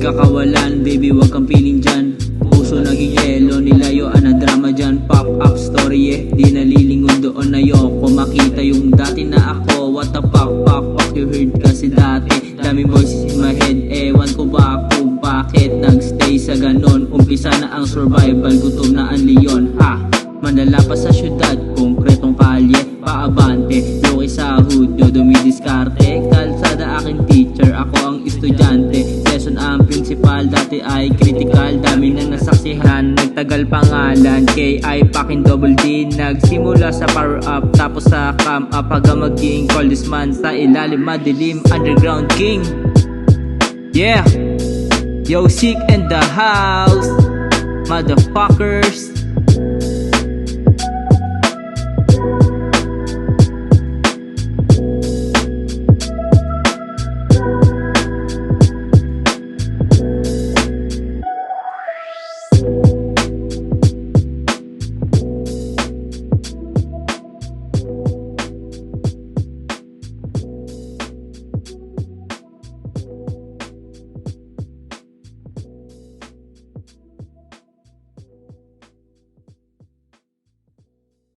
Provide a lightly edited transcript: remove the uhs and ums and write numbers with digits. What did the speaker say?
kakawalan, baby wag kang piling dyan. Puso naging yelo, nilayo ang drama dyan. Pop up story di nalilingon doon. Ayoko makita yung dati na ako. What the fuck, you heard kasi dati. Daming voices in my head, ewan ko ba kung bakit nagstay sa ganon. Umpisa na ang survival, gutom na ang leon. Mandala pa sa syudad, konkretong kalye, paabante, loki sa hudyo, dumidiskarte. Kalsada aking teacher, ako ang estudyante. Lesson ang principal, dati ay critical. Dami nang nasaksihan, nagtagal pangalan K.I. Pakin double D. Nagsimula sa power up, tapos sa come up, hanggang maging coldest man sa ilalim madilim. Underground king, yeah. Yo, sick in the house, motherfuckers.